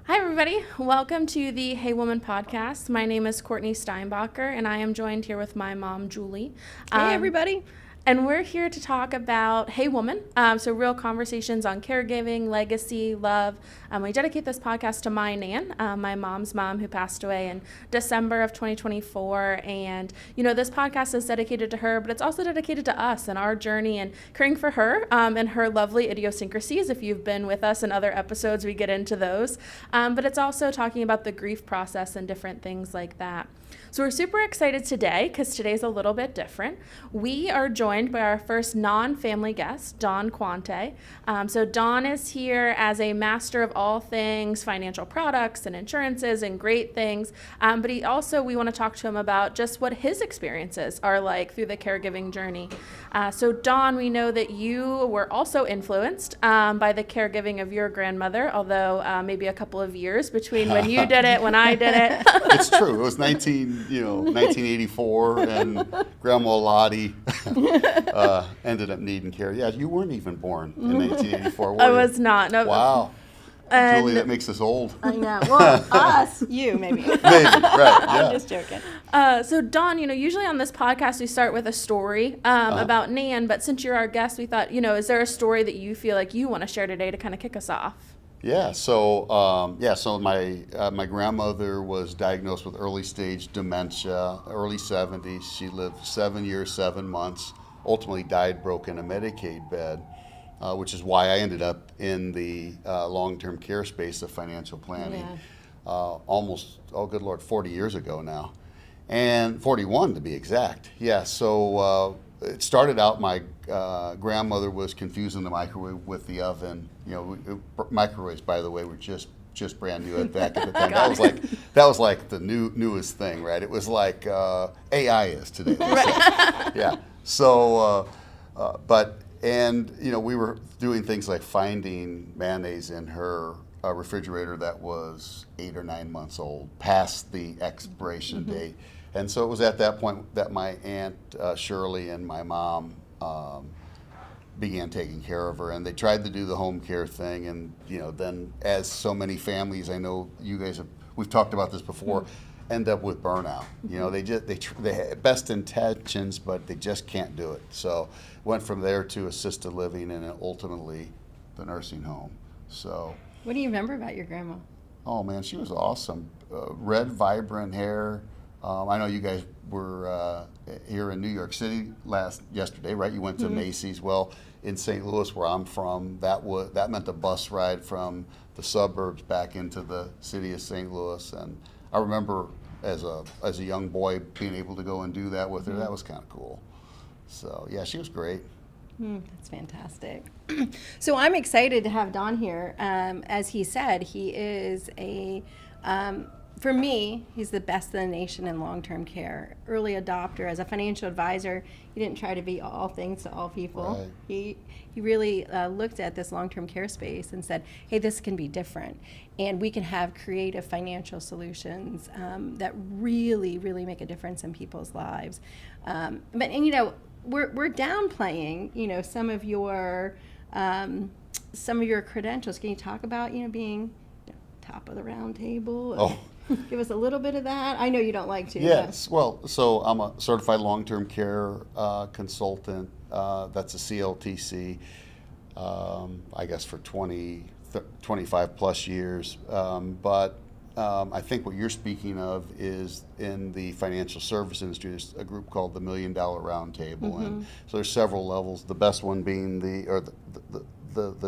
Hi, everybody. Welcome to the Hey Woman podcast. My name is Courtney Steinbacher, and I am joined here with my mom, Julie. Hey, everybody. And we're here to talk about Hey Woman, so real conversations on caregiving, legacy, love. We dedicate this podcast to my Nan, my mom's mom, who passed away in December of 2024. And, this podcast is dedicated to her, but it's also dedicated to us and our journey and caring for her and her lovely idiosyncrasies. If you've been with us in other episodes, we get into those. But it's also talking about the grief process and different things like that. So we're super excited today because today's a little bit different. We are joined by our first non-family guest, Don Quante. So Don is here as a master of all things financial products and insurances and great things. But we want to talk to him about just what his experiences are like through the caregiving journey. So Don, we know that you were also influenced by the caregiving of your grandmother, although maybe a couple of years between when you did it, when I did it. It's true. It was 1984, and Grandma Lottie ended up needing care. Yeah, you weren't even born in 1984, were I you? was not. No. Wow. And Julie, that makes us old. I know. Well, us, you maybe. Maybe, right, yeah. I'm just joking. So Dawn, usually on this podcast we start with a story about Nan, but since you're our guest, we thought, is there a story that you feel like you want to share today to kind of kick us off? Yeah, so my grandmother was diagnosed with early stage dementia, early 70s. She lived 7 years, 7 months, ultimately died broke in a Medicaid bed, which is why I ended up in the long-term care space of financial planning almost, 40 years ago now, and 41 to be exact. Yeah, so it started out, my grandmother was confusing the microwave with the oven. Microwaves, by the way, were just brand new back at the time. That was like the newest thing, right? It was like AI is today. Right. Yeah. So, we were doing things like finding mayonnaise in her refrigerator that was 8 or 9 months old, past the expiration date. And so it was at that point that my Aunt Shirley and my mom began taking care of her, and they tried to do the home care thing, and then, as so many families, I know you guys we've talked about this before, end up with burnout. They have best intentions, but they just can't do it. So went from there to assisted living, and then ultimately the nursing home. So What do you remember about your grandma? oh man, she was awesome. Red, vibrant hair. I know you guys were here in New York City yesterday, right? You went to Macy's. Well, in St. Louis, where I'm from, that meant a bus ride from the suburbs back into the city of St. Louis. And I remember as a young boy being able to go and do that with her. That was kind of cool. So yeah, she was great. That's fantastic. So I'm excited to have Don here. As he said, he is for me, he's the best in the nation in long-term care. Early adopter. As a financial advisor, he didn't try to be all things to all people. Right. He really looked at this long-term care space and said, hey, this can be different. And we can have creative financial solutions that really, really make a difference in people's lives. We're downplaying, some of your credentials. Can you talk about, being top of the round table? Oh. Give us a little bit of that. I know you don't like to. Yes. Well, so I'm a certified long-term care consultant. That's a CLTC, I guess for 25 plus years. But I think what you're speaking of is in the financial service industry. There's a group called the $1 Million Round Table, and so there's several levels. The best one being the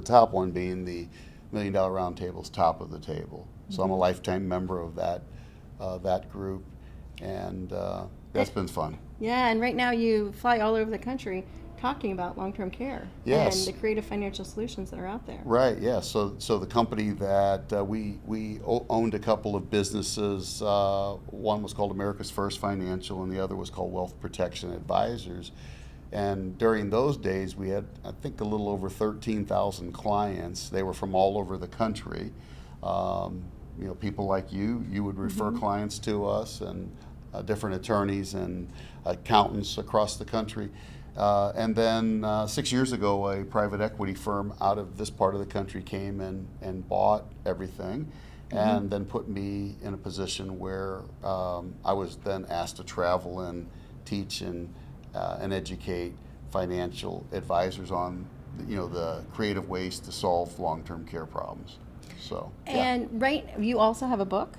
top one being the $1 Million Round Table's top of the table. So I'm a lifetime member of that group, and that's been fun. Yeah, and right now you fly all over the country talking about long-term care and the creative financial solutions that are out there. Right. Yeah. So the company that we owned a couple of businesses. One was called America's First Financial, and the other was called Wealth Protection Advisors. And during those days, we had, I think, a little over 13,000 clients. They were from all over the country. People like you would refer clients to us, and different attorneys and accountants across the country. And then 6 years ago, a private equity firm out of this part of the country came and bought everything. and then put me in a position where I was then asked to travel and teach and educate financial advisors on the creative ways to solve long-term care problems. So And you also have a book?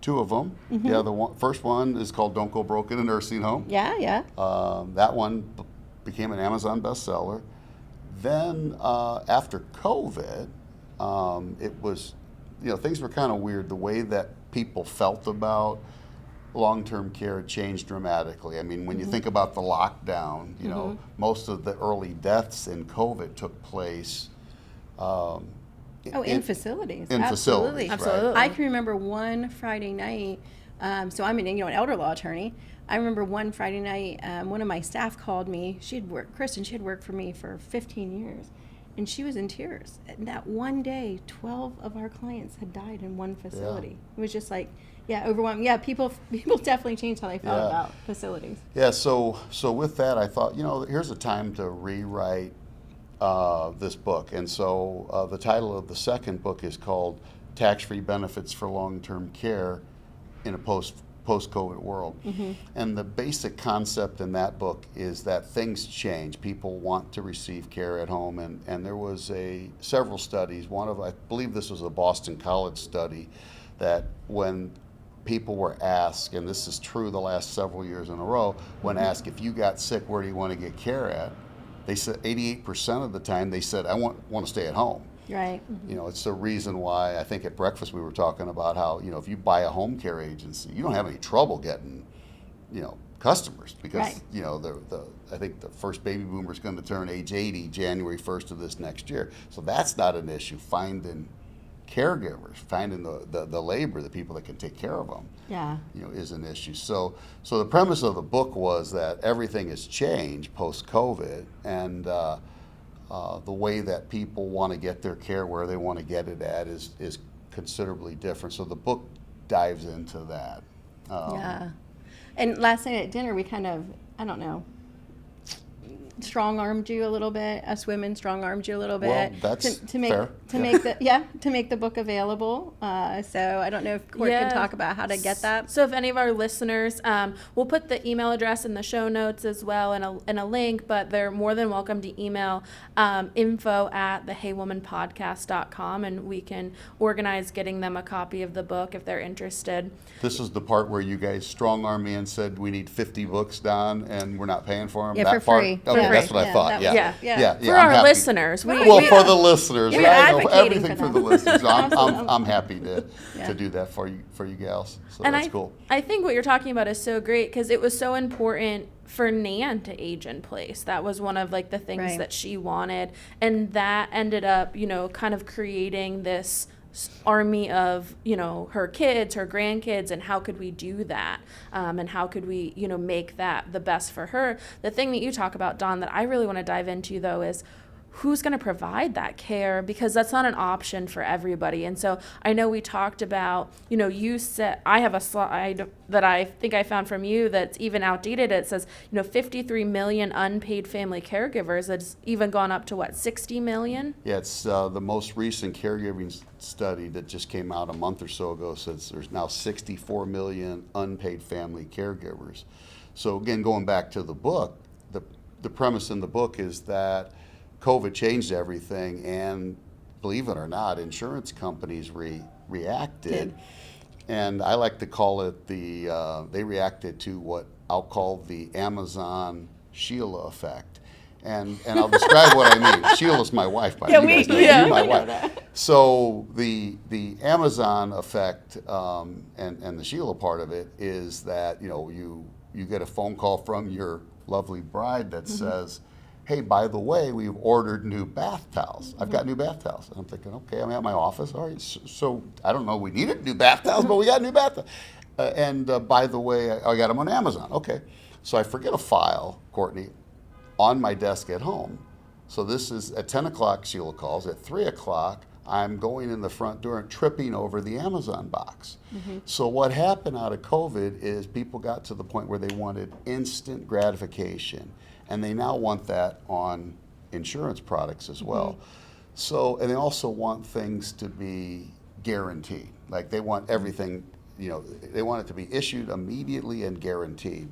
2 of them. Yeah, first one is called Don't Go Broke in a Nursing Home. Yeah. That one became an Amazon bestseller. Then after COVID, it was, things were kind of weird. The way that people felt about long-term care changed dramatically. I mean, when you think about the lockdown, most of the early deaths in COVID took place in facilities. In Absolutely. facilities, Absolutely. right? I can remember one Friday night. So I'm an elder law attorney. I remember one Friday night, one of my staff called me. Kristen, she had worked for me for 15 years, and she was in tears. And that one day, 12 of our clients had died in one facility. It was just like, overwhelming. Yeah, people definitely changed how they felt about facilities. Yeah. So with that, I thought, here's a time to rewrite this book. And so the title of the second book is called Tax-Free Benefits for Long-Term Care in a Post-COVID World. And the basic concept in that book is that things change. People want to receive care at home. And there was several studies. I believe this was a Boston College study, that when people were asked, and this is true the last several years in a row, when asked if you got sick, where do you want to get care at? They said 88% of the time they said, I want to stay at home. Right. It's the reason why I think at breakfast we were talking about how, if you buy a home care agency, you don't have any trouble getting, customers, because, I think the first baby boomer is going to turn age 80 January 1st of this next year. So that's not an issue. Finding caregivers, finding the labor, the people that can take care of them, is an issue. So the premise of the book was that everything has changed post-COVID, and the way that people want to get their care, where they want to get it at, is considerably different. So the book dives into that. And last night at dinner, we kind of, strong-armed you a little bit. Us women strong-armed you a little bit. Well, that's to make fair. To make the book available. So I don't know if Court can talk about how to get that. So if any of our listeners, we'll put the email address in the show notes as well, and a link, but they're more than welcome to email info@theheywomanpodcast.com, and we can organize getting them a copy of the book if they're interested. This is the part where you guys strong-armed me and said we need 50 books done and we're not paying for them. Yeah, that for part? free. Okay, Yeah. that's what I thought. Yeah. For I'm our happy. listeners, For the listeners, You're right? No, advocating everything for for the them. listeners. I'm happy to do that for you gals. So And that's cool. I think what you're talking about is so great, because it was so important for Nan to age in place. That was one of the things that she wanted, and that ended up kind of creating this army of her kids, her grandkids, and how could we do that, and how could we make that the best for her. The thing that you talk about, Dawn, that I really want to dive into though is who's going to provide that care, because that's not an option for everybody. And so I know we talked about, you said, I have a slide that I think I found from you that's even outdated. It says, 53 million unpaid family caregivers. It's even gone up to 60 million? Yeah, it's the most recent caregiving study that just came out a month or so ago says there's now 64 million unpaid family caregivers. So again, going back to the book, the premise in the book is that COVID changed everything, and believe it or not, insurance companies reacted. And I like to call it they reacted to what I'll call the Amazon Sheila effect. And I'll describe what I mean. Sheila's my wife, by the way. She's my wife. So the Amazon effect and the Sheila part of it is that you get a phone call from your lovely bride that says, hey, by the way, we've ordered new bath towels. I've got new bath towels. And I'm thinking, okay, I'm at my office. All right, so I don't know we needed new bath towels, but we got new bath towels. And by the way, I got them on Amazon. Okay, so I forget a file, Courtney, on my desk at home. So this is at 10 o'clock, Sheila calls. At 3 o'clock, I'm going in the front door and tripping over the Amazon box. So what happened out of COVID is people got to the point where they wanted instant gratification. And they now want that on insurance products as well. So, and they also want things to be guaranteed. Like they want everything, they want it to be issued immediately and guaranteed.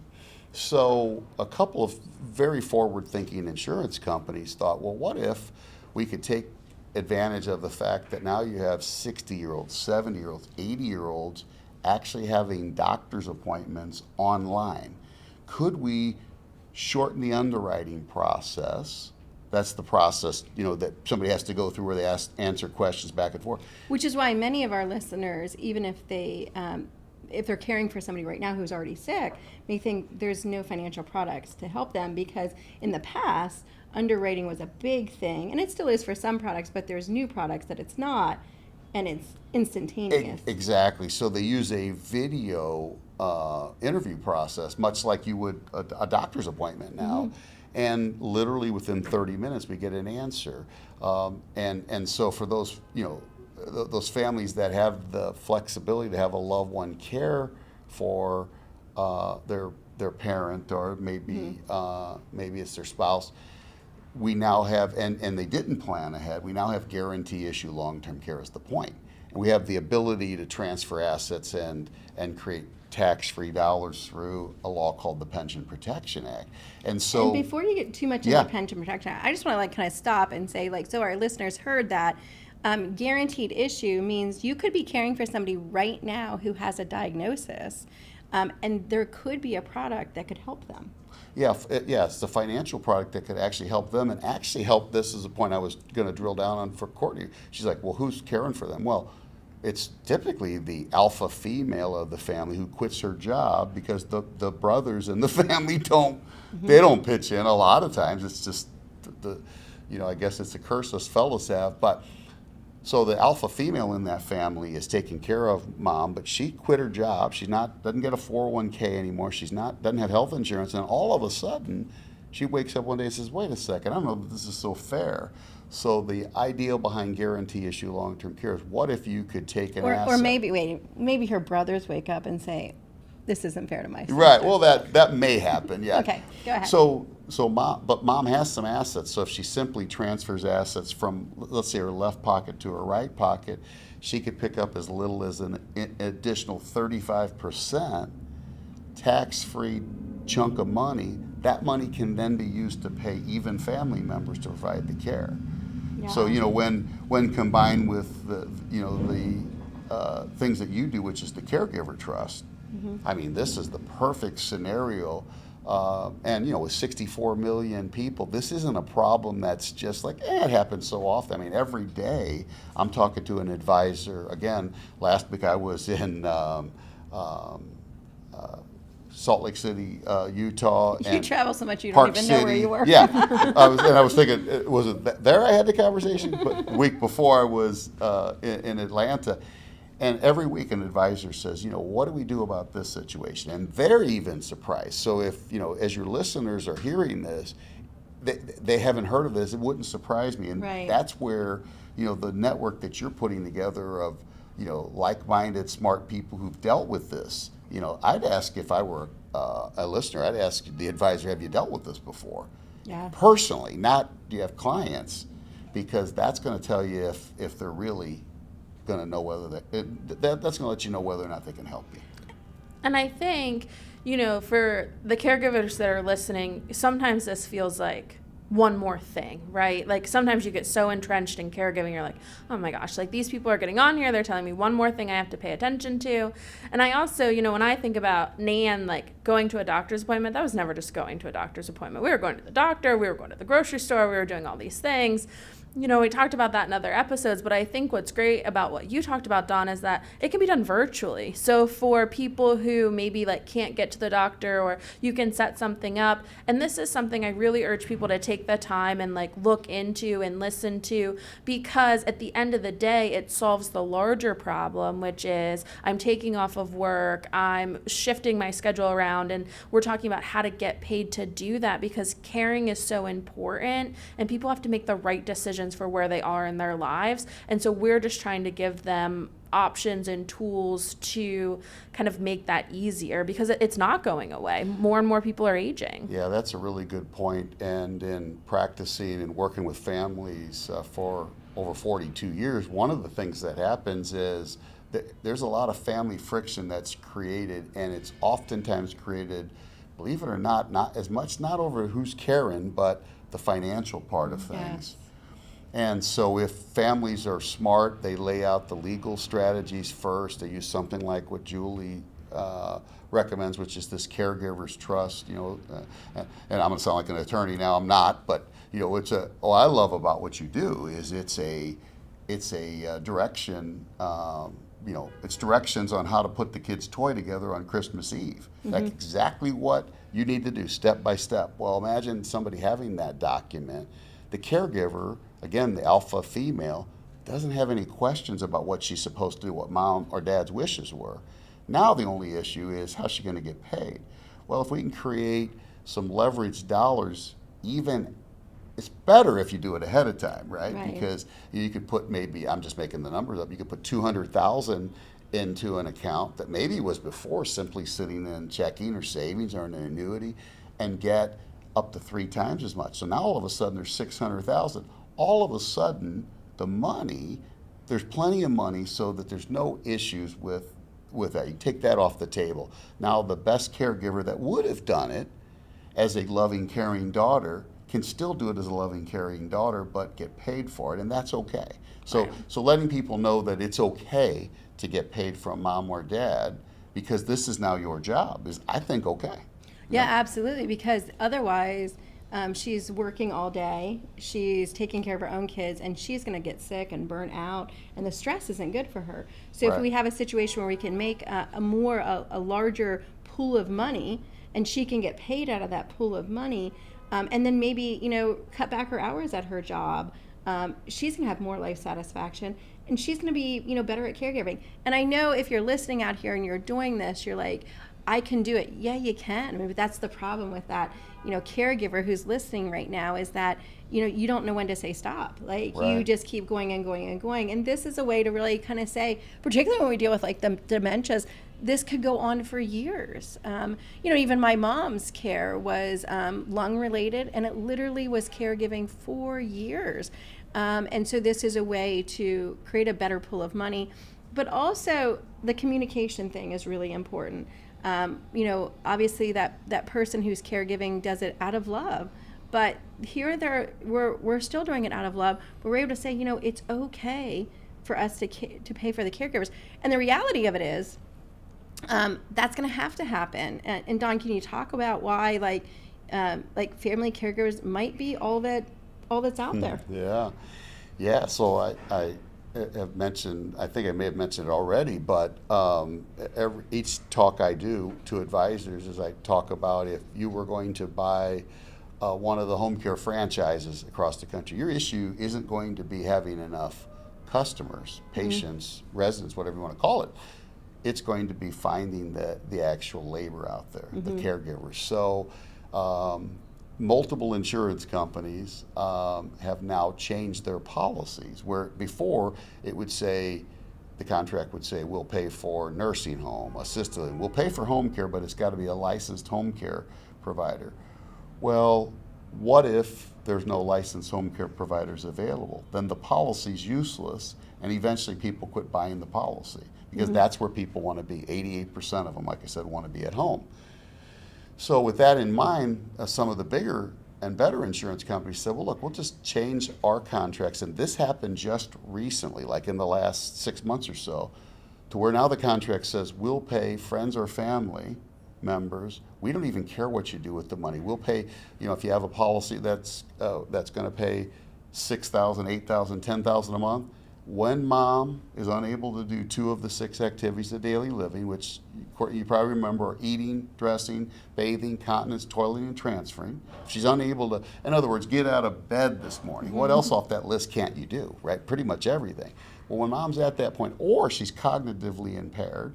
So a couple of very forward-thinking insurance companies thought, well, what if we could take advantage of the fact that now you have 60-year-olds, 70-year-olds, 80-year-olds actually having doctor's appointments online? Could we shorten the underwriting process? That's the process, that somebody has to go through where they answer questions back and forth. Which is why many of our listeners, even if they're caring for somebody right now who's already sick, may think there's no financial products to help them, because in the past, underwriting was a big thing, and it still is for some products, but there's new products that it's not, and it's instantaneous. Exactly. So they use a video interview process, much like you would a doctor's appointment now. Mm-hmm. And literally within 30 minutes, we get an answer. And so for those, those families that have the flexibility to have a loved one care for their parent, or maybe maybe it's their spouse, we now have, and they didn't plan ahead, we now have guarantee issue long-term care is the point. And we have the ability to transfer assets and create tax-free dollars through a law called the Pension Protection Act. And so, and before you get too much into the Pension Protection Act, I just want to kind of stop and say, so our listeners heard that guaranteed issue means you could be caring for somebody right now who has a diagnosis, and there could be a product that could help them. It's the financial product that could actually help them, and actually help. This is a point I was going to drill down on for Courtney. She's like, well, who's caring for them? Well, it's typically the alpha female of the family who quits her job because the brothers in the family don't pitch in. A lot of times it's just I guess it's a curse us fellas have. But so the alpha female in that family is taking care of mom, but she quit her job. She's doesn't get a 401k anymore. Doesn't have health insurance, and all of a sudden she wakes up one day and says, wait a second, I don't know if this is so fair. So the idea behind guarantee issue long-term care is, what if you could take an asset? Or maybe her brothers wake up and say, this isn't fair to my sister. Right, well that may happen, yeah. Okay, go ahead. So mom has some assets, so if she simply transfers assets from, let's say, her left pocket to her right pocket, she could pick up as little as an additional 35% tax-free chunk of money. That money can then be used to pay even family members to provide the care. Yeah. So when combined with the things that you do, which is the caregiver trust, I mean, this is the perfect scenario. And with 64 million people, this isn't a problem that's just like, it happens so often. I mean, every day I'm talking to an advisor. Again, last week I was in Salt Lake City, Utah. You travel so much you Park don't even know City. where you were. Yeah, I was thinking, was it there I had the conversation? But the week before I was in Atlanta. And every week an advisor says, what do we do about this situation? And they're even surprised. So if, as your listeners are hearing this, they haven't heard of this, it wouldn't surprise me. And that's where, the network that you're putting together of, like-minded, smart people who've dealt with this. I'd ask, if I were a listener, I'd ask the advisor, have you dealt with this before? Yeah. Personally, not do you have clients? Because that's going to tell you if they're really going to know whether that's going to let you know whether or not they can help you. And I think, for the caregivers that are listening, sometimes this feels like one more thing, right? Like sometimes you get so entrenched in caregiving, you're like, oh my gosh, like these people are getting on here, they're telling me one more thing I have to pay attention to. And I also, when I think about Nan, like going to a doctor's appointment, that was never just going to a doctor's appointment. We were going to the doctor, we were going to the grocery store, we were doing all these things. We talked about that in other episodes, but I think what's great about what you talked about, Dawn, is that it can be done virtually. So for people who maybe can't get to the doctor, or you can set something up. And this is something I really urge people to take the time and look into and listen to, because at the end of the day, it solves the larger problem, which is I'm taking off of work, I'm shifting my schedule around, and we're talking about how to get paid to do that, because caring is so important and people have to make the right decisions situations for where they are in their lives. And so we're just trying to give them options and tools to kind of make that easier, because it's not going away. More and more people are aging. Yeah, that's a really good point. And in practicing and working with families for over 42 years, one of the things that happens is that there's a lot of family friction that's created, and it's oftentimes created, believe it or not as much not over who's caring, but the financial part of things. Yes. And so if families are smart, they lay out the legal strategies first. They use something like what Julie recommends, which is this caregiver's trust. And I'm going to sound like an attorney now. I'm not, but what I love about what you do is it's a direction. It's directions on how to put the kid's toy together on Christmas Eve. That's exactly what you need to do, step by step. Well, imagine somebody having that document. The caregiver, again, the alpha female, doesn't have any questions about what she's supposed to do, what mom or dad's wishes were. Now the only issue is how's she going to get paid? Well, if we can create some leveraged dollars, even it's better if you do it ahead of time, right? Because you could put, maybe, I'm just making the numbers up, you could put $200,000 into an account that maybe was before simply sitting in checking or savings or an annuity, and get up to 3 times as much. So now all of a sudden there's $600,000. All of a sudden the money, there's plenty of money so that there's no issues with that. You take that off the table. Now the best caregiver that would have done it as a loving, caring daughter can still do it as a loving, caring daughter, but get paid for it, and that's okay. So letting people know that it's okay to get paid from mom or dad, because this is now your job, is, I think, okay. Yeah, absolutely, because otherwise she's working all day, she's taking care of her own kids, and she's going to get sick and burn out, and the stress isn't good for her. So if we have a situation where we can make a larger pool of money, and she can get paid out of that pool of money, and then maybe, cut back her hours at her job, she's going to have more life satisfaction, and she's going to be, better at caregiving. And I know if you're listening out here and you're doing this, you're like, I can do it. Yeah, you can. Maybe that's the problem with that, caregiver who's listening right now, is that, you don't know when to say stop. Like, you just keep going and going and going. And this is a way to really kind of say, particularly when we deal with like the dementias, this could go on for years. Even my mom's care was lung related, and it literally was caregiving for years. And so this is a way to create a better pool of money. But also the communication thing is really important. Obviously that person who's caregiving does it out of love, but here we're still doing it out of love, but we're able to say, it's okay for us to pay for the caregivers. And the reality of it is, that's going to have to happen. And Dawn, can you talk about why like family caregivers might be all that's out there? Yeah. So I have mentioned, I think I may have mentioned it already, but each talk I do to advisors is I talk about, if you were going to buy one of the home care franchises across the country, your issue isn't going to be having enough customers, patients, residents, whatever you want to call it. It's going to be finding the actual labor out there, the caregivers. So multiple insurance companies have now changed their policies, where before it would say, the contract would say, we'll pay for nursing home, assisted living, we'll pay for home care, but it's got to be a licensed home care provider. Well, what if there's no licensed home care providers available? Then the policy's useless, and eventually people quit buying the policy, because that's where people want to be. 88% of them, like I said, want to be at home. So with that in mind, some of the bigger and better insurance companies said, well, look, we'll just change our contracts. And this happened just recently, like in the last 6 months or so, to where now the contract says we'll pay friends or family members. We don't even care what you do with the money. We'll pay, if you have a policy that's going to pay $6,000, $8,000, $10,000 a month, when mom is unable to do 2 of the 6 activities of daily living, which you probably remember are eating, dressing, bathing, continence, toileting, and transferring. If she's unable to, in other words, get out of bed this morning, what else off that list can't you do, right? Pretty much everything. Well, when mom's at that point, or she's cognitively impaired,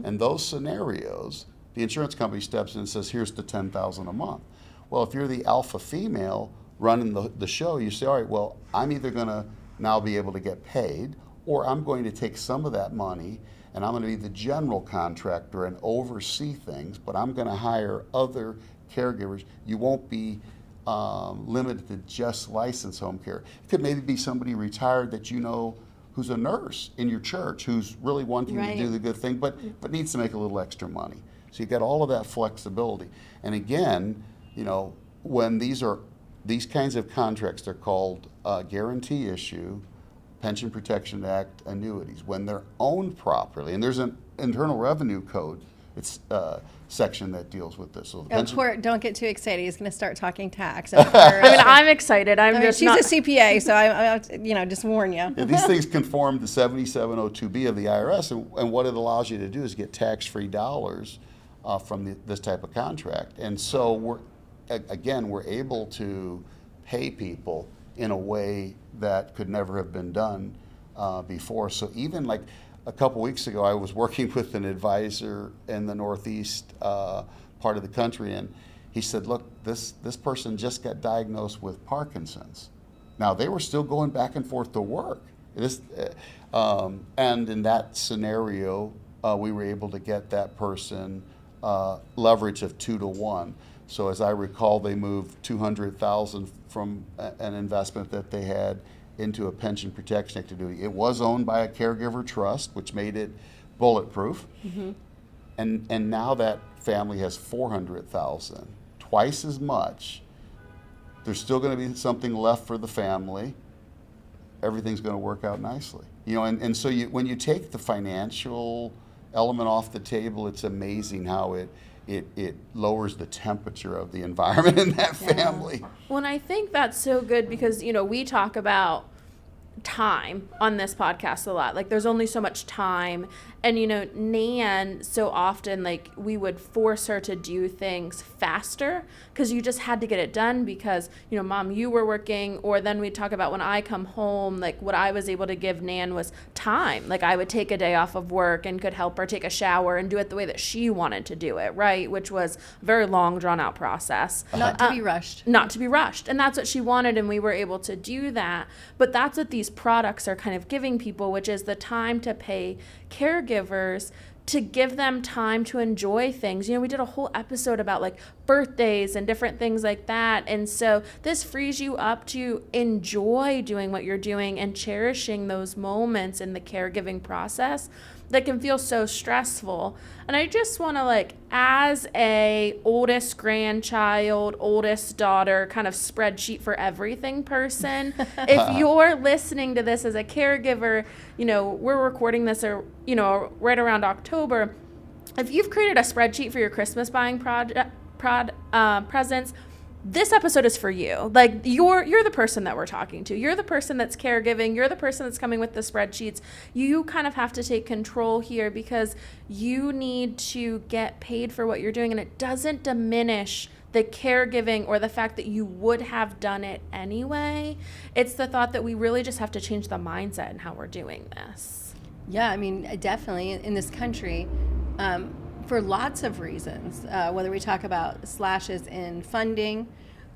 in those scenarios, the insurance company steps in and says, here's the $10,000 a month. Well, if you're the alpha female, running the show, you say, all right, well, I'm either going to now be able to get paid, or I'm going to take some of that money and I'm going to be the general contractor and oversee things, but I'm going to hire other caregivers. You won't be limited to just licensed home care. It could maybe be somebody retired that you know who's a nurse in your church who's really wanting to do the good thing, but needs to make a little extra money. So you got all of that flexibility. And again, you know, when these kinds of contracts, they're called guarantee issue, Pension Protection Act annuities. When they're owned properly, and there's an Internal Revenue Code, it's section that deals with this. So the pension, don't get too excited. He's going to start talking tax. I mean, I'm excited. She's a CPA, so I just warn you. Yeah, these things conform to 7702B of the IRS, and what it allows you to do is get tax-free dollars from this type of contract. And so we're able to pay people in a way that could never have been done before. So even like a couple weeks ago, I was working with an advisor in the Northeast part of the country, and he said, look, this person just got diagnosed with Parkinson's. Now, they were still going back and forth to work. And in that scenario, we were able to get that person leverage of 2 to 1. So as I recall, they moved $200,000 from an investment that they had into a pension protection activity. It was owned by a caregiver trust, which made it bulletproof. Mm-hmm. And now that family has $400,000, twice as much. There's still going to be something left for the family. Everything's going to work out nicely. You know, and so when you take the financial element off the table, it's amazing how it lowers the temperature of the environment in that family. Well, and I think that's so good because, you know, we talk about time on this podcast a lot. Like, there's only so much time. And, you know, Nan, so often, like, we would force her to do things faster because you just had to get it done because, you know, Mom, you were working. Or then we'd talk about when I come home, like, what I was able to give Nan was time. Like, I would take a day off of work and could help her take a shower and do it the way that she wanted to do it, right? Which was a very long, drawn-out process. Not to be rushed. Not to be rushed. And that's what she wanted, and we were able to do that. But that's what these products are kind of giving people, which is the time to pay caregivers to give them time to enjoy things. You know, we did a whole episode about like birthdays and different things like that. And so this frees you up to enjoy doing what you're doing and cherishing those moments in the caregiving process that can feel so stressful. And I just want to, like, as a oldest grandchild, oldest daughter, kind of spreadsheet for everything person, if you're listening to this as a caregiver, you know, we're recording this, or, you know, right around October. If you've created a spreadsheet for your Christmas buying presents, this episode is for you. Like, you're the person that we're talking to. You're the person that's caregiving. You're the person that's coming with the spreadsheets. You kind of have to take control here because you need to get paid for what you're doing, and it doesn't diminish the caregiving or the fact that you would have done it anyway. It's the thought that we really just have to change the mindset in how we're doing this. Yeah, I mean, definitely in this country, for lots of reasons, whether we talk about slashes in funding,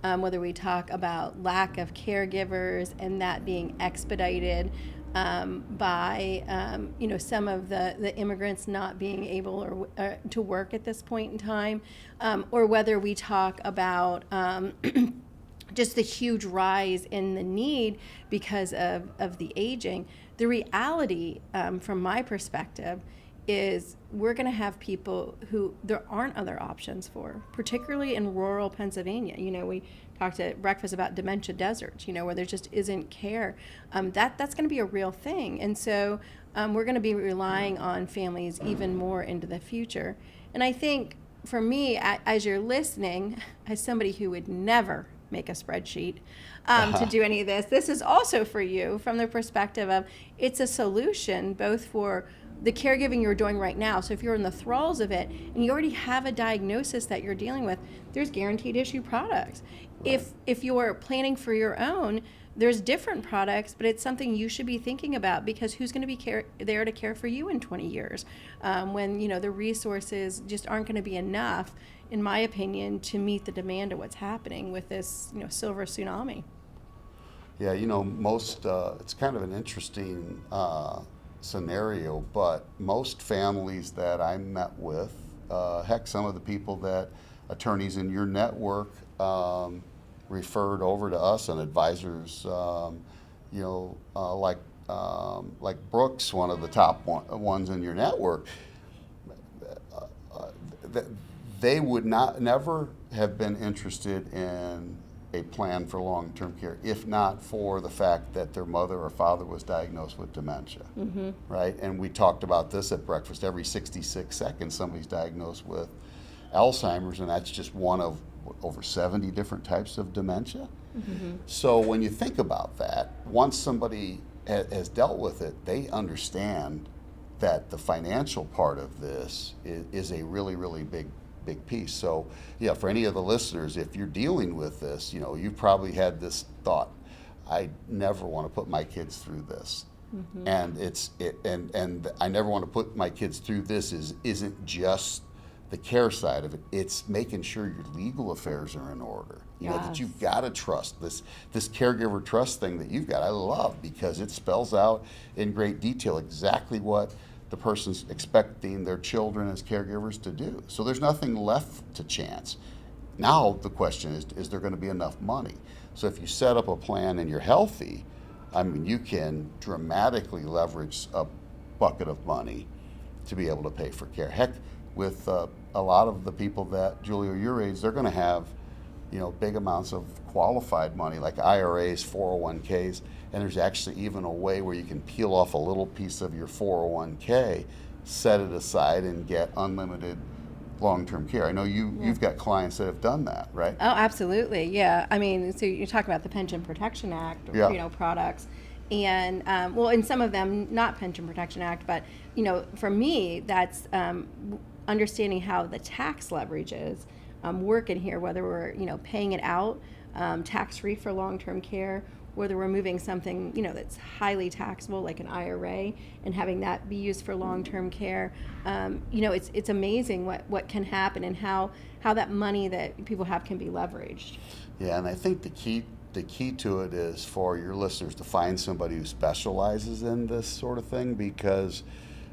whether we talk about lack of caregivers and that being expedited by, you know, some of the immigrants not being able or to work at this point in time, or whether we talk about just the huge rise in the need because of the aging. The reality, from my perspective, is we're going to have people who there aren't other options for, particularly in rural Pennsylvania. You know, we talked at breakfast about dementia deserts, you know, where there just isn't care. That's going to be a real thing. And so we're going to be relying on families even more into the future. And I think for me, as you're listening, as somebody who would never make a spreadsheet to do any of this is also for you from the perspective of it's a solution both for the caregiving you're doing right now. So if you're in the thralls of it and you already have a diagnosis that you're dealing with, there's guaranteed issue products. Right. If you're planning for your own, there's different products, but it's something you should be thinking about, because who's going to be there to care for you in 20 years when, you know, the resources just aren't going to be enough, in my opinion, to meet the demand of what's happening with this, you know, silver tsunami. Yeah, you know, it's kind of an interesting scenario, but most families that I met with, heck, some of the people that attorneys in your network referred over to us, and advisors, you know, like Brooks, one of the top ones in your network, they would never have been interested in a plan for long-term care if not for the fact that their mother or father was diagnosed with dementia, right? And we talked about this at breakfast. Every 66 seconds, somebody's diagnosed with Alzheimer's, and that's just one of over 70 different types of dementia. So when you think about that, once somebody has dealt with it, they understand that the financial part of this is a really, really big piece. So yeah, for any of the listeners, if you're dealing with this, you know, you've probably had this thought, I never want to put my kids through this. And and I never want to put my kids through this isn't just the care side of it, it's making sure your legal affairs are in order. You know, that you've got to trust this caregiver trust thing that you've got. I love, because it spells out in great detail exactly what the person's expecting their children as caregivers to do. So there's nothing left to chance. Now the question is there going to be enough money? So if you set up a plan and you're healthy, I mean, you can dramatically leverage a bucket of money to be able to pay for care. Heck, with a lot of the people that, Julie, are your age, they're going to have, you know, big amounts of qualified money like IRAs, 401ks, and there's actually even a way where you can peel off a little piece of your 401k, set it aside, and get unlimited long-term care. I know you've got clients that have done that, right? Oh, absolutely, yeah. I mean, so you're talking about the Pension Protection Act, or, you know, products, and well, in some of them, not Pension Protection Act, but, you know, for me, that's understanding how the tax leverages work in here, whether we're, you know, paying it out tax-free for long-term care, whether we're moving something, you know, that's highly taxable like an IRA and having that be used for long-term care. You know, it's amazing what can happen and how that money that people have can be leveraged. Yeah, and I think the key to it is for your listeners to find somebody who specializes in this sort of thing, because,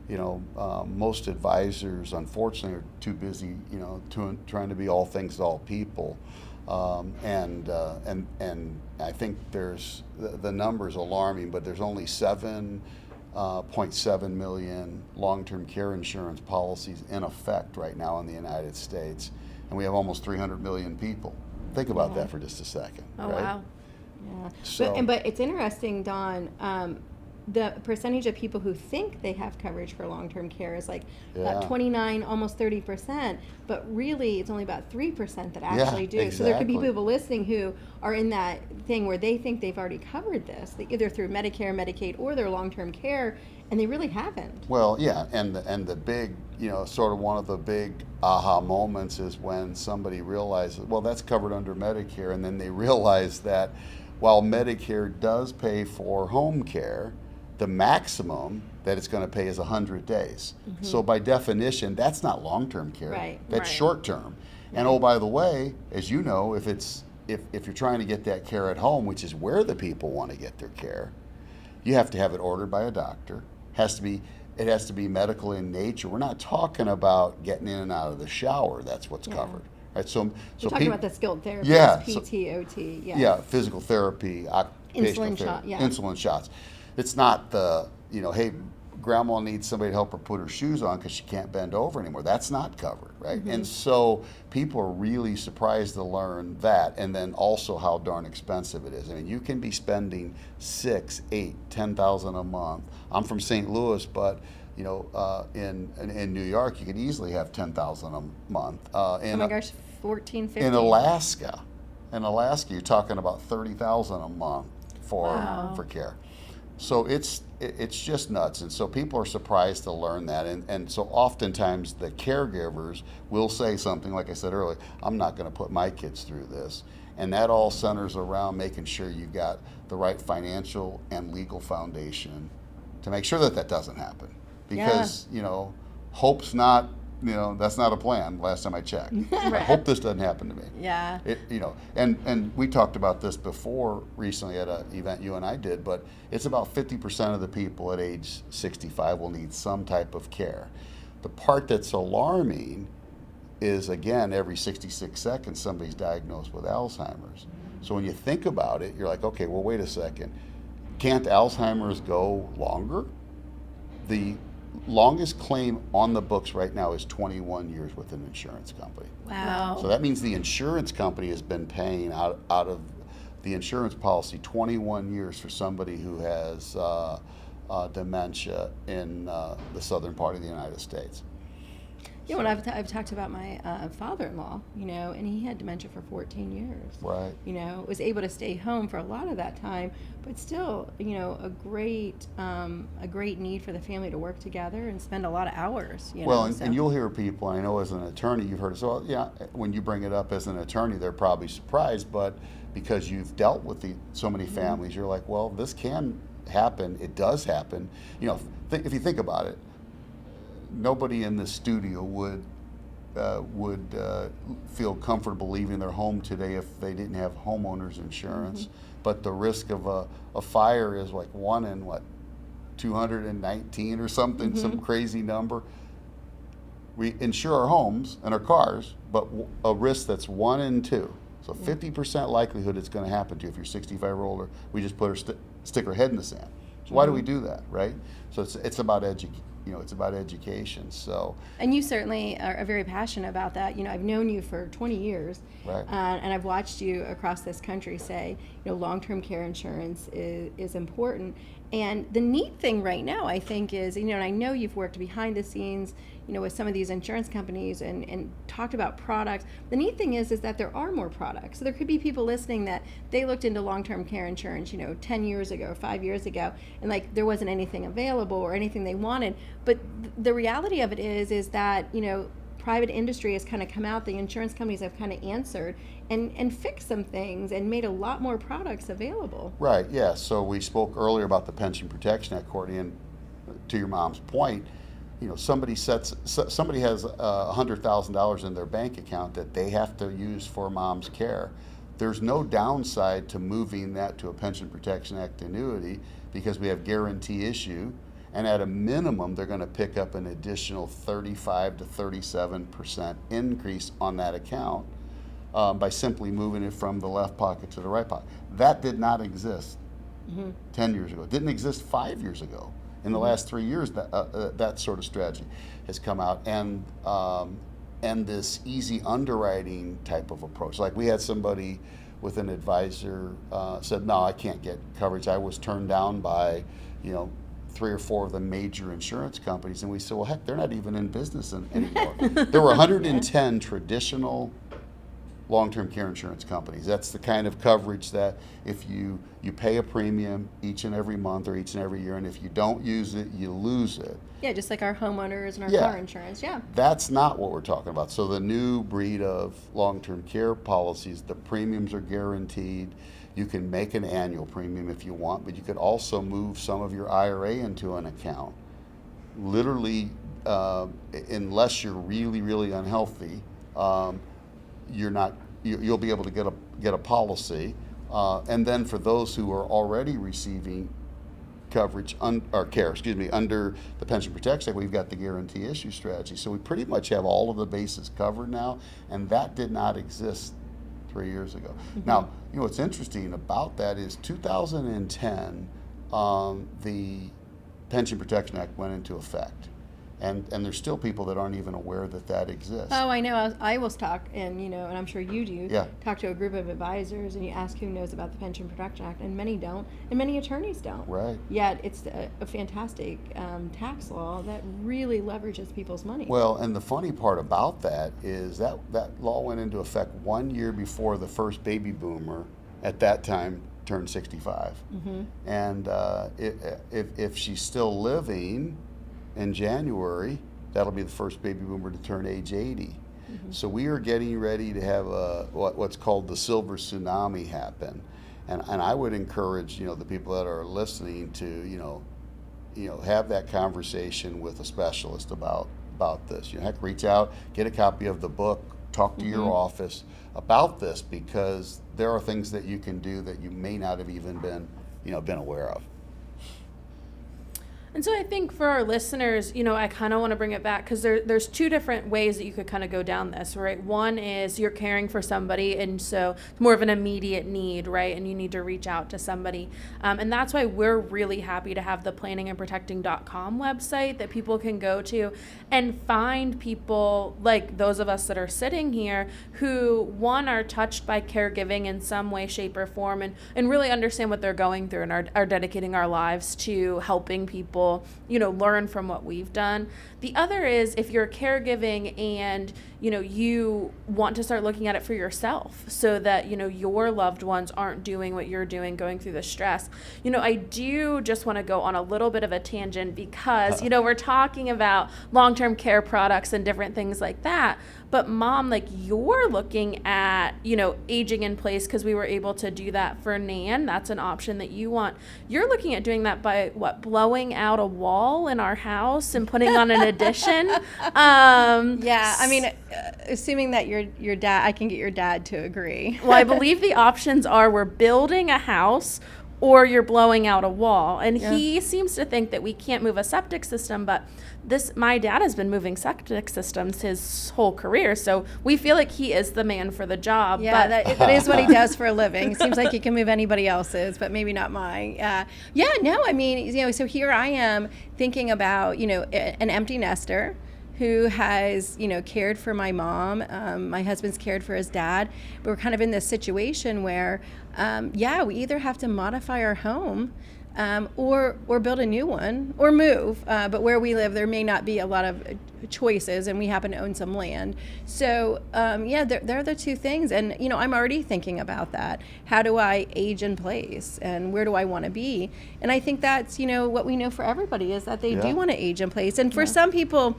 you know, most advisors, unfortunately, are too busy, you know, trying to be all things to all people. And I think there's the number's alarming, but there's only 7.7 million long-term care insurance policies in effect right now in the United States, and we have almost 300 million people. Think about that for just a second. Oh, right? wow. Yeah, So, but it's interesting, Dawn. The percentage of people who think they have coverage for long-term care is like about 29, almost 30%, but really it's only about 3% that actually do. Exactly. So there could be people listening who are in that thing where they think they've already covered this, either through Medicare, Medicaid, or their long-term care, and they really haven't. Well, yeah, and the big, you know, sort of one of the big aha moments is when somebody realizes, well, that's covered under Medicare, and then they realize that while Medicare does pay for home care, the maximum that it's going to pay is 100 days. So by definition, that's not long-term care. Right. That's short-term. And oh, by the way, as you know, if you're trying to get that care at home, which is where the people want to get their care, you have to have it ordered by a doctor. It has to be medical in nature. We're not talking about getting in and out of the shower. That's what's covered. Right? So You're talking about the skilled therapy, PT, OT, physical therapy, occupational therapy, insulin shots. It's not the, you know, hey, grandma needs somebody to help her put her shoes on because she can't bend over anymore. That's not covered, right? And so people are really surprised to learn that, and then also how darn expensive it is. I mean, you can be spending $6,000, $8,000, $10,000 a month. I'm from St. Louis, but you know, in New York, you could easily have $10,000 a month. Oh my gosh, 14, 15. In Alaska, you're talking about $30,000 a month for care. So it's just nuts, and so people are surprised to learn that, and so oftentimes the caregivers will say something like I said earlier, I'm not going to put my kids through this, and that all centers around making sure you got the right financial and legal foundation to make sure that that doesn't happen, because hope's not, that's not a plan. Last time I checked, I hope this doesn't happen to me. Yeah. And we talked about this before recently at an event you and I did, but it's about 50% of the people at age 65 will need some type of care. The part that's alarming is, again, every 66 seconds somebody's diagnosed with Alzheimer's. So when you think about it, you're like, okay, well, wait a second. Can't Alzheimer's go longer? The longest claim on the books right now is 21 years with an insurance company. Wow. So that means the insurance company has been paying out of the insurance policy 21 years for somebody who has dementia in the southern part of the United States. Yeah, when I've talked about my father-in-law, and he had dementia for 14 years. Right. Was able to stay home for a lot of that time, but still, a great need for the family to work together and spend a lot of hours. And you'll hear people, and I know as an attorney you've heard it. So yeah, when you bring it up as an attorney, they're probably surprised, but because you've dealt with so many families, you're like, well, this can happen. It does happen. If you think about it, nobody in this studio would feel comfortable leaving their home today if they didn't have homeowners insurance. Mm-hmm. But the risk of a fire is like 1 in 219 or something, some crazy number. We insure our homes and our cars, but a risk that's 1 in 2. So 50% likelihood it's going to happen to you if you're 65 or older. We just put stick our head in the sand. So why do we do that, right? So it's about it's about education. So, and you certainly are very passionate about that. I've known you for 20 years, right. And I've watched you across this country say, long-term care insurance is important. And the neat thing right now, I think, is, and I know you've worked behind the scenes, with some of these insurance companies and talked about products. The neat thing is that there are more products. So there could be people listening that they looked into long-term care insurance, 10 years ago, 5 years ago, and there wasn't anything available or anything they wanted. But the reality of it is that, private industry has kind of come out, the insurance companies have kind of answered and fixed some things and made a lot more products available. Right, yeah. So we spoke earlier about the Pension Protection Act, Courtney, and to your mom's point, somebody has $100,000 in their bank account that they have to use for mom's care. There's no downside to moving that to a Pension Protection Act annuity because we have guarantee issue. And at a minimum, they're going to pick up an additional 35 to 37% increase on that account by simply moving it from the left pocket to the right pocket. That did not exist 10 years ago. It didn't exist 5 years ago. In the last 3 years, that sort of strategy has come out. And this easy underwriting type of approach. Like we had somebody with an advisor said, no, I can't get coverage. I was turned down by, 3 or 4 of the major insurance companies, and we said, well, heck, they're not even in business anymore. There were 110 traditional long-term care insurance companies. That's the kind of coverage that if you pay a premium each and every month or each and every year, and if you don't use it, you lose it. Yeah, just like our homeowners and our car insurance, That's not what we're talking about. So the new breed of long-term care policies, the premiums are guaranteed. You can make an annual premium if you want, but you could also move some of your IRA into an account. Literally, unless you're really, really unhealthy, you'll be able to get a policy. And then for those who are already receiving coverage under the Pension Protection Act, we've got the guarantee issue strategy. So we pretty much have all of the bases covered now, and that did not exist 3 years ago. Now, what's interesting about that is 2010, the Pension Protection Act went into effect. And there's still people that aren't even aware that exists. Oh, I know. I will talk, and and I'm sure you do. Yeah. Talk to a group of advisors, and you ask who knows about the Pension Protection Act, and many don't, and many attorneys don't. Right. Yet it's a fantastic tax law that really leverages people's money. Well, and the funny part about that is that law went into effect 1 year before the first baby boomer at that time turn 65. And if she's still living in January, that'll be the first baby boomer to turn age 80. So we are getting ready to have what's called the silver tsunami happen. And I would encourage, the people that are listening to, have that conversation with a specialist about this. Heck, reach out, get a copy of the book, talk to your office about this, because there are things that you can do that you may not have even been aware of. And so I think for our listeners, I kind of want to bring it back because there's two different ways that you could kind of go down this, right? One is you're caring for somebody, and so it's more of an immediate need, right? And you need to reach out to somebody. And that's why we're really happy to have the planningandprotecting.com website that people can go to and find people like those of us that are sitting here who, one, are touched by caregiving in some way, shape, or form, and really understand what they're going through and are dedicating our lives to helping people learn from what we've done. The other is if you're caregiving and, you want to start looking at it for yourself so that, your loved ones aren't doing what you're doing, going through the stress. I do just want to go on a little bit of a tangent because, we're talking about long-term care products and different things like that. But Mom, you're looking at, aging in place because we were able to do that for Nan. That's an option that you want. You're looking at doing that by blowing out a wall in our house and putting on an addition. Yeah, I mean, assuming that your dad, I can get your dad to agree. Well, I believe the options are we're building a house or you're blowing out a wall. And he seems to think that we can't move a septic system, but my dad has been moving septic systems his whole career, so we feel like he is the man for the job. Yeah, but that is what he does for a living. Seems like he can move anybody else's, but maybe not mine. I mean, so here I am thinking about, an empty nester who has, cared for my mom. My husband's cared for his dad. But we're kind of in this situation where, we either have to modify our home or build a new one or move. But where we live, there may not be a lot of choices, and we happen to own some land. So, there are the two things. And, I'm already thinking about that. How do I age in place, and where do I want to be? And I think that's, what we know for everybody is that they do want to age in place. And for some people,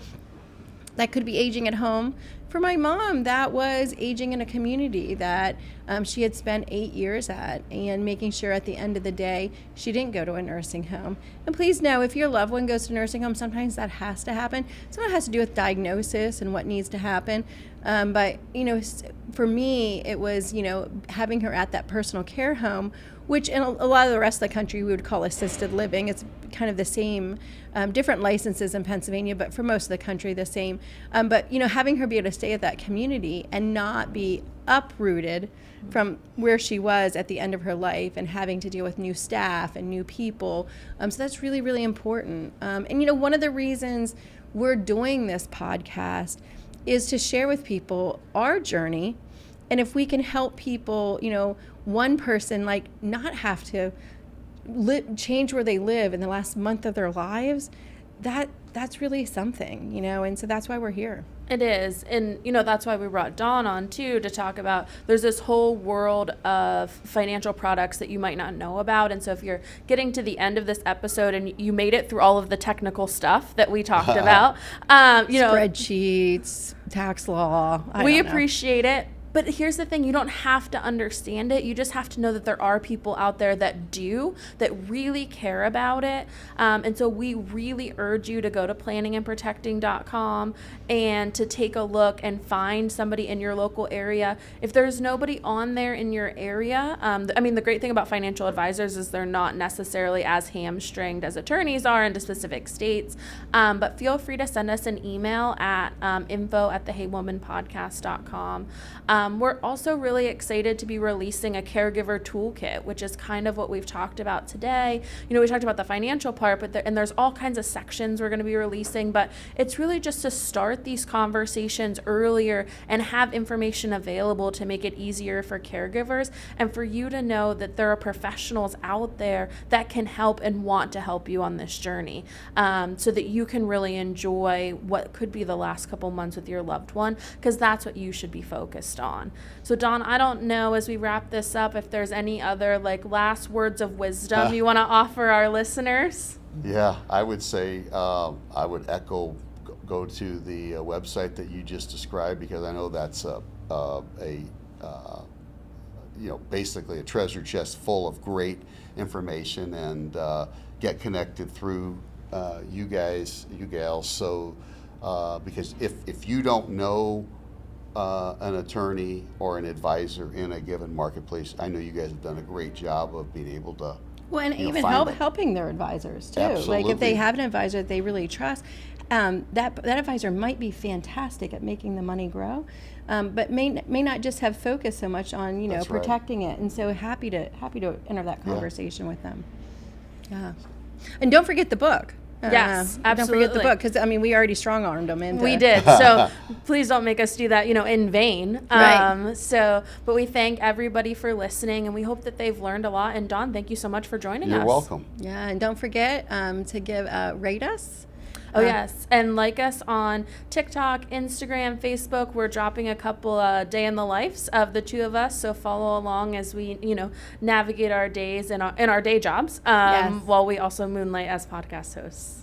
that could be aging at home. For my mom, that was aging in a community that she had spent 8 years at, and making sure at the end of the day she didn't go to a nursing home. And please know, if your loved one goes to nursing home, sometimes that has to happen. Some of it has to do with diagnosis and what needs to happen. But for me, it was having her at that personal care home, which in a lot of the rest of the country we would call assisted living. It's kind of the same, different licenses in Pennsylvania, but for most of the country the same. But having her be able to stay at that community and not be uprooted from where she was at the end of her life and having to deal with new staff and new people. So that's really, really important. And one of the reasons we're doing this podcast is to share with people our journey. And if we can help people, one person not have to change where they live in the last month of their lives, that's really something, and so that's why we're here. It is. And, that's why we brought Dawn on, too, to talk about there's this whole world of financial products that you might not know about. And so if you're getting to the end of this episode and you made it through all of the technical stuff that we talked about, spreadsheets, tax law, we appreciate it. But here's the thing, you don't have to understand it. You just have to know that there are people out there that do, that really care about it. And so we really urge you to go to planningandprotecting.com and to take a look and find somebody in your local area. If there's nobody on there in your area, the great thing about financial advisors is they're not necessarily as hamstringed as attorneys are into specific states. But feel free to send us an email at info@theheywomanpodcast.com. We're also really excited to be releasing a caregiver toolkit, which is kind of what we've talked about today. We talked about the financial part, but there's all kinds of sections we're going to be releasing, but it's really just to start these conversations earlier and have information available to make it easier for caregivers and for you to know that there are professionals out there that can help and want to help you on this journey, so that you can really enjoy what could be the last couple months with your loved one, because that's what you should be focused on. Dawn. So Dawn, I don't know, as we wrap this up, if there's any other like last words of wisdom you want to offer our listeners. Yeah, I would say I would echo go to the website that you just described, because I know that's basically a treasure chest full of great information, and get connected through you gals. So because if you don't know an attorney or an advisor in a given marketplace, I know you guys have done a great job of being able to. Well, and even find them. helping their advisors too. Absolutely. Like if they have an advisor that they really trust, that advisor might be fantastic at making the money grow, but may not just have focused so much on That's right. protecting it. And so happy to enter that conversation with them. Yeah, and don't forget the book. Yes, Don't forget the absolutely. book, because we already strong armed them into. We did. So please don't make us do that, in vain. Right. But we thank everybody for listening, and we hope that they've learned a lot. And Dawn, thank you so much for joining us. You're welcome. Yeah, and don't forget to give rate us. Oh, yes. And like us on TikTok, Instagram, Facebook. We're dropping a couple day in the lives of the two of us. So follow along as we, navigate our days in our day jobs Yes. while we also moonlight as podcast hosts.